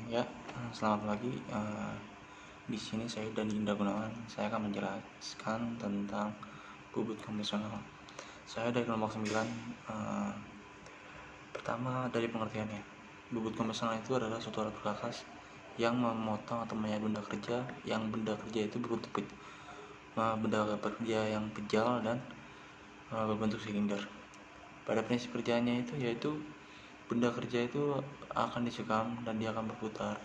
Ya, selamat pagi. Di sini saya Dani Indra Gunawan. Saya akan menjelaskan tentang bubut konvensional. Saya dari kelompok 9. Pertama, dari pengertiannya. Bubut konvensional itu adalah suatu alat perkakas yang memotong atau menyayat benda kerja, yang benda kerja itu berbentuk benda kerja yang kejal dan berbentuk silinder. Pada prinsip kerjanya itu yaitu benda kerja itu akan disekam dan dia akan berputar.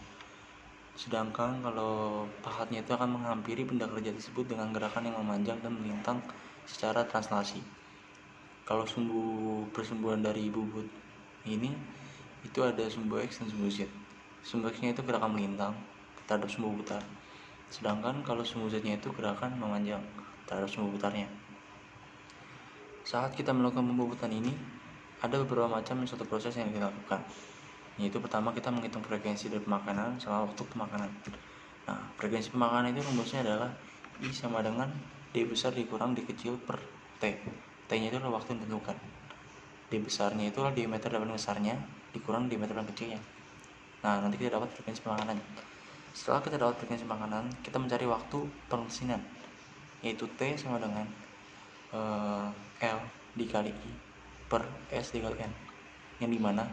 Sedangkan kalau pahatnya itu akan menghampiri benda kerja tersebut dengan gerakan yang memanjang dan melintang secara translasi. Kalau persumbuhan dari bubut ini itu ada sumbu X dan sumbu Z. Sumbu X-nya itu gerakan melintang terhadap sumbu putar. Sedangkan kalau sumbu Z-nya itu gerakan memanjang terhadap sumbu putarnya. Saat kita melakukan pembubutan ini, ada beberapa macam suatu proses yang dilakukan. Yaitu pertama kita menghitung frekuensi dari pemakanan sama waktu pemakanan. Nah, frekuensi pemakanan itu rumusnya adalah I sama dengan D besar dikurang D kecil per T. T-nya itu adalah waktu yang ditentukan. D besarnya itu adalah diameter dari besarnya dikurang diameter dari kecilnya. Nah, nanti kita dapat frekuensi pemakanan. Setelah kita dapat frekuensi pemakanan, kita mencari waktu pemesinan, yaitu T sama dengan L dikali I per S dikali N, yang dimana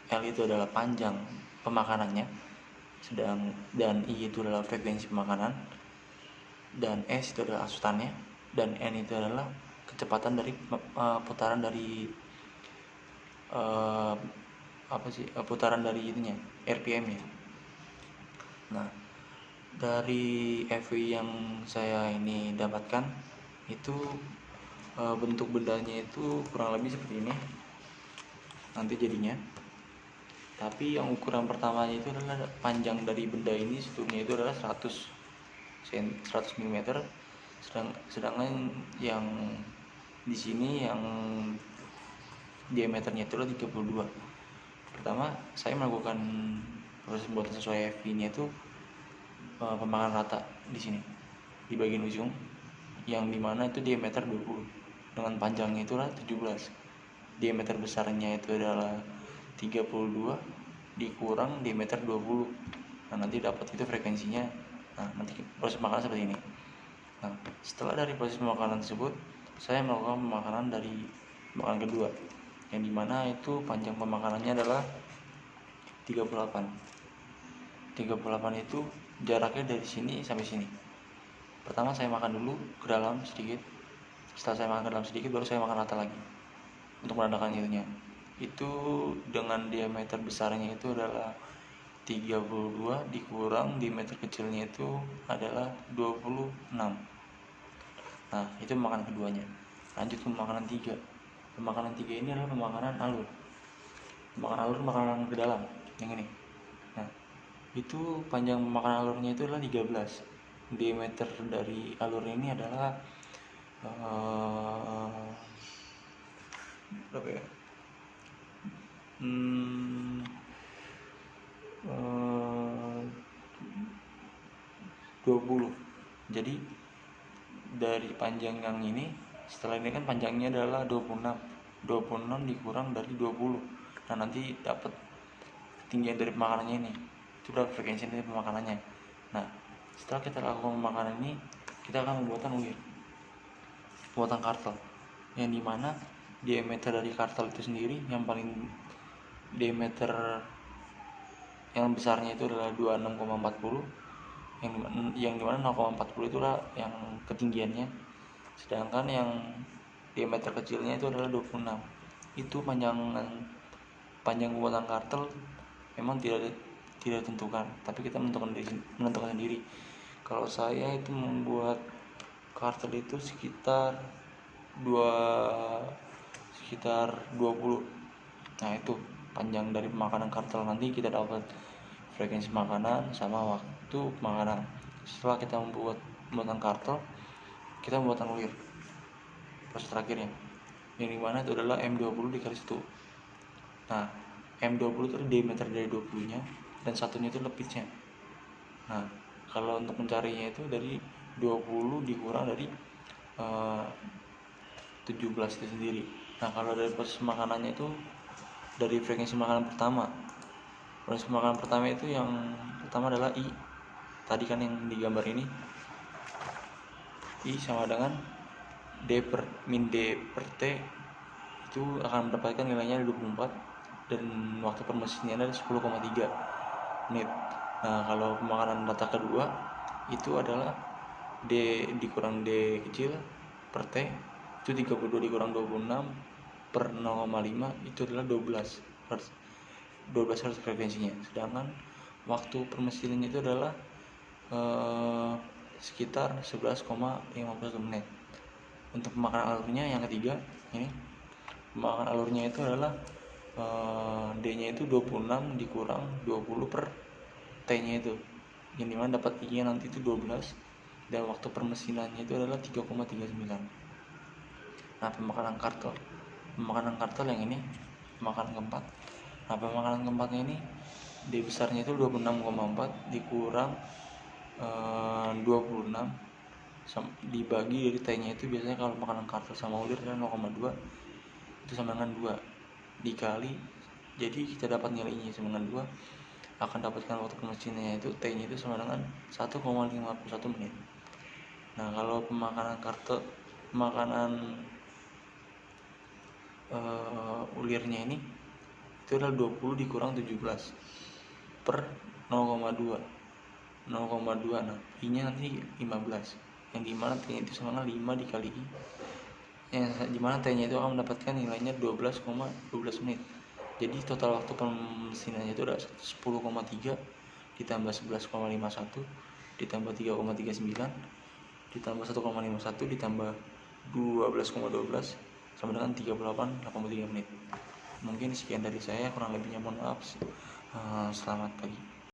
L itu adalah panjang pemakanannya, dan I itu adalah frekuensi pemakanan, dan S itu adalah asutannya, dan N itu adalah kecepatan dari putaran dari putaran dari itunya, RPM nya. Nah, dari FI yang saya ini dapatkan itu bentuk bendanya itu kurang lebih seperti ini nanti jadinya. Tapi yang ukuran pertamanya itu adalah panjang dari benda ini strukturnya itu adalah 100 mm, sedangkan yang di sini yang diameternya itu adalah 32. Pertama, saya melakukan proses pembuatan sesuai FI-nya itu pemakanan rata di sini di bagian ujung, yang dimana itu diameter 20 dengan panjangnya itu adalah 17. Diameter besarnya itu adalah 32 dikurang diameter 20. Nah, nanti dapat itu frekuensinya. Nah, nanti proses pemakanan seperti ini. Nah, setelah dari proses pemakanan tersebut, saya melakukan pemakanan dari pemakanan kedua, yang dimana itu panjang pemakanannya adalah 38 itu jaraknya dari sini sampai sini. Pertama saya makan dulu ke dalam sedikit. Setelah saya makan ke dalam sedikit, baru saya makan rata lagi untuk menandakan itunya. Itu dengan diameter besarnya itu adalah 32 dikurang diameter kecilnya itu adalah 26. Nah, itu pemakanan keduanya. Lanjut ke pemakanan 3. Pemakanan 3 ini adalah pemakanan alur. Pemakanan alur makanan ke dalam, yang ini. Nah, itu panjang pemakanan alurnya itu adalah 13. Diameter dari alur ini adalah berapa ya? 20. Jadi dari panjang yang ini, setelah ini kan panjangnya adalah 26 dikurang dari 20. Nah, nanti dapat ketinggian dari pemakaiannya ini. Itu adalah frekuensi dari pemakanannya. Nah, setelah kita lakukan pemakanan ini, kita akan pembuatan kartel, yang dimana diameter dari kartel itu sendiri yang paling diameter yang besarnya itu adalah 26,40, yang dimana 0,40 itulah yang ketinggiannya, sedangkan yang diameter kecilnya itu adalah 26. Itu panjang pembuatan kartel memang tidak ditentukan, tapi kita menentukan sendiri. Kalau saya itu membuat kartel itu sekitar 20. Nah, itu panjang dari pemakanan kartel. Nanti kita dapat frekuensi makanan sama waktu makanan. Setelah kita membuat pembuatan kartel, kita membuatan ulir, proses terakhirnya, yang dimana itu adalah M20 dikali 1. Nah, M20 itu diameter dari 20 nya, dan satunya itu lepitnya. Nah, kalau untuk mencarinya itu dari 20 dikurang dari 17 itu sendiri. Nah, kalau dari proses makanannya itu dari frekuensi makanan pertama Proses pemakanan pertama itu yang pertama adalah I. Tadi kan yang digambar ini, I sama dengan min D per T, itu akan mendapatkan nilainya 24 dan waktu permesinannya adalah 10,3 menit. Nah, kalau pemakanan rata kedua itu adalah D dikurang D kecil per T, itu 32 dikurang 26 per 0,5, itu adalah 12 Hz frekuensinya. Sedangkan waktu permesinannya itu adalah sekitar 11,15 menit. Untuk pemakanan alurnya yang ketiga ini, pemakanan alurnya itu adalah D nya itu 26 dikurang 20 per T nya itu, yang dimana dapat I nya nanti itu 12 dan waktu permesinannya itu adalah 3,39. Nah, pemakanan kartel yang ini pemakanan keempat. Nah, pemakanan keempatnya ini D besarnya itu 26,4 dikurang 26 dibagi dari T nya itu, biasanya kalau makanan kartel sama ulir kan 0,2, itu sama dengan 2 dikali, jadi kita dapat nilainya sama dengan 2, akan dapatkan waktu permesinannya itu T nya itu sama dengan 1,51 menit. Nah, kalau pemakanan ulirnya ini itu adalah 20 dikurang 17 per 0,2. Nah, I nya nanti 15, yang dimana T nya itu sama dengan 5 dikali I, yang dimana T nya itu akan mendapatkan nilainya 12,12 menit. Jadi total waktu permesinannya itu ada 10,3 ditambah 11,51 ditambah 3,39 ditambah 1,51 ditambah 12,12 sama dengan 38,83 menit. Mungkin sekian dari saya, kurang lebihnya mohon maaf. Selamat pagi.